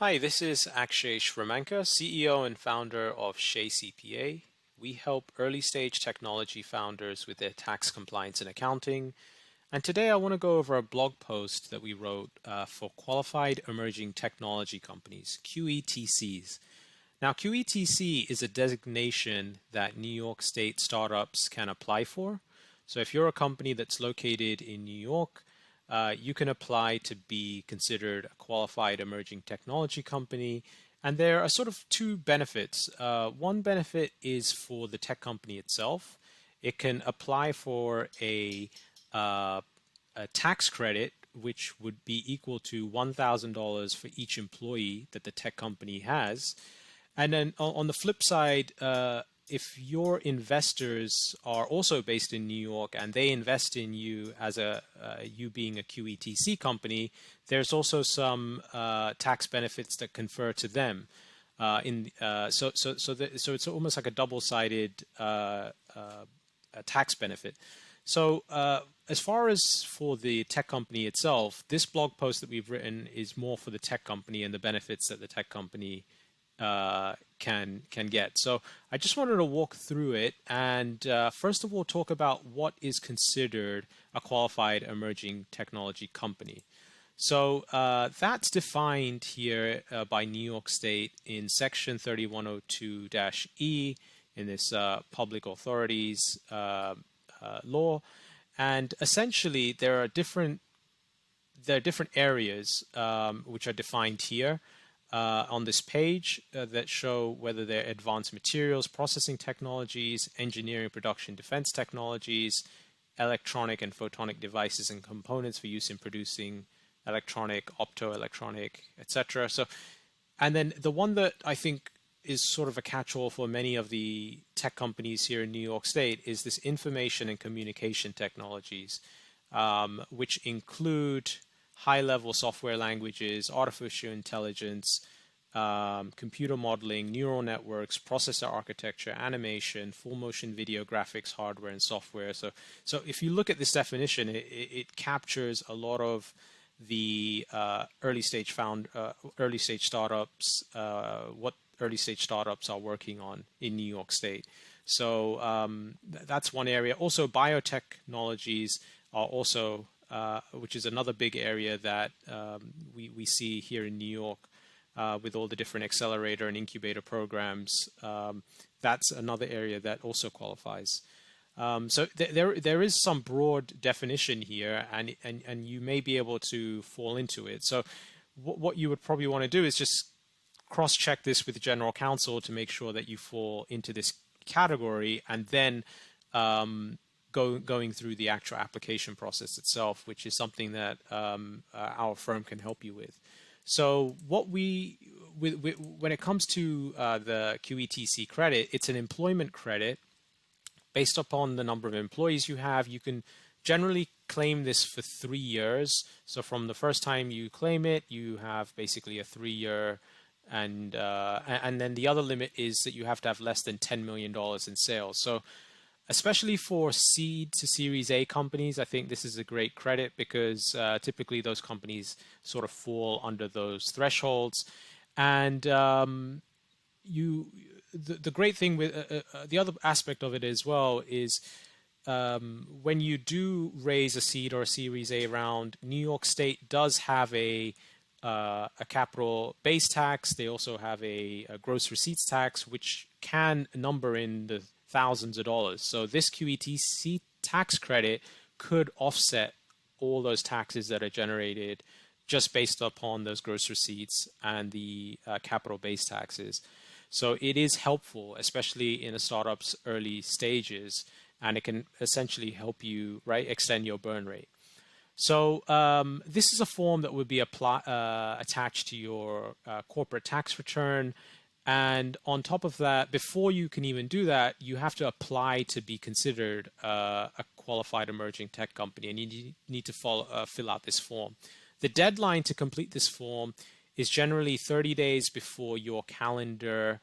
Hi, this is Akshay Shramanka, CEO and founder of Shea CPA. We help early stage technology founders with their tax compliance and accounting. And today I want to go over a blog post that we wrote for qualified emerging technology companies, QETCs. Now, QETC is a designation that New York State startups can apply for. So if you're a company that's located in New York, you can apply to be considered a qualified emerging technology company. And there are sort of two benefits. One benefit is for the tech company itself. It can apply for a tax credit, which would be equal to $1,000 for each employee that the tech company has. And then on the flip side, if your investors are also based in New York and they invest in you as you being a QETC company, there's also some tax benefits that confer to them. So it's almost like a double-sided tax benefit. So as far as for the tech company itself, this blog post that we've written is more for the tech company and the benefits that the tech company can get. So I just wanted to walk through it and first of all talk about what is considered a qualified emerging technology company. So that's defined here by New York State in Section 3102-E in this public authorities law, and essentially there are different areas which are defined here. On this page that show whether they're advanced materials, processing technologies, engineering, production, defense technologies, electronic and photonic devices and components for use in producing electronic, optoelectronic, etc. So, and then the one that I think is sort of a catch-all for many of the tech companies here in New York State is this information and communication technologies, which include high-level software languages, artificial intelligence, computer modeling, neural networks, processor architecture, animation, full motion video graphics, hardware, and software. So if you look at this definition, it captures a lot of the early stage startups, what early stage startups are working on in New York State. So that's one area. Also, biotechnologies are also which is another big area that we see here in New York with all the different accelerator and incubator programs. That's another area that also qualifies. So there is some broad definition here, and you may be able to fall into it. So what you would probably want to do is just cross-check this with the general counsel to make sure that you fall into this category, and then going through the actual application process itself, which is something that our firm can help you with. So when it comes to the QETC credit, it's an employment credit based upon the number of employees you have. You can generally claim this for 3 years. So from the first time you claim it, you have basically a 3-year. And then the other limit is that you have to have less than $10 million in sales. So especially for seed to Series A companies, I think this is a great credit because typically those companies sort of fall under those thresholds. And the great thing with the other aspect of it as well is when you do raise a seed or a Series A round, New York State does have a capital base tax. They also have a gross receipts tax, which can number in the thousands of dollars. So this QETC tax credit could offset all those taxes that are generated just based upon those gross receipts and the capital base taxes. So it is helpful, especially in a startup's early stages, and it can essentially help you extend your burn rate. So this is a form that would be attached to your corporate tax return. And on top of that, before you can even do that, you have to apply to be considered a qualified emerging tech company, and you need to fill out this form. The deadline to complete this form is generally 30 days before your calendar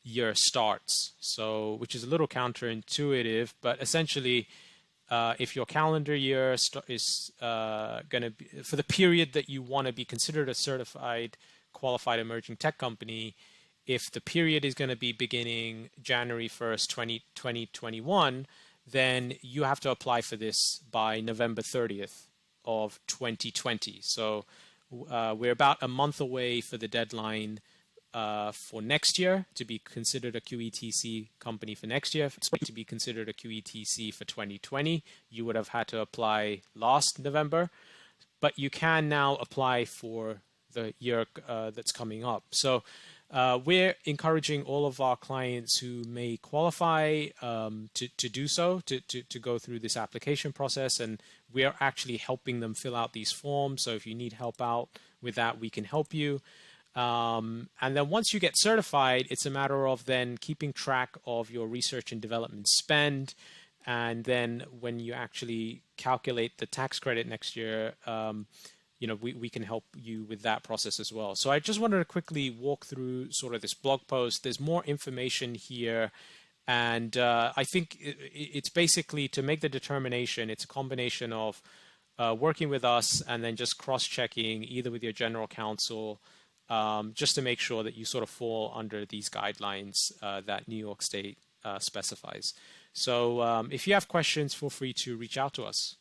year starts. So, which is a little counterintuitive, but essentially, if your calendar year is going to be for the period that you want to be considered a certified qualified emerging tech company, if the period is going to be beginning January 1st, 2021, then you have to apply for this by November 30th of 2020. So we're about a month away for the deadline for next year to be considered a QETC company for next year. To be considered a QETC for 2020, you would have had to apply last November, but you can now apply for the year that's coming up. So we're encouraging all of our clients who may qualify to do so, to go through this application process, and we're actually helping them fill out these forms. So if you need help out with that, we can help you. And then once you get certified, it's a matter of then keeping track of your research and development spend. And then when you actually calculate the tax credit next year, we can help you with that process as well. So I just wanted to quickly walk through sort of this blog post. There's more information here. And I think it's basically to make the determination. It's a combination of working with us and then just cross-checking either with your general counsel, just to make sure that you sort of fall under these guidelines that New York State specifies. So if you have questions, feel free to reach out to us.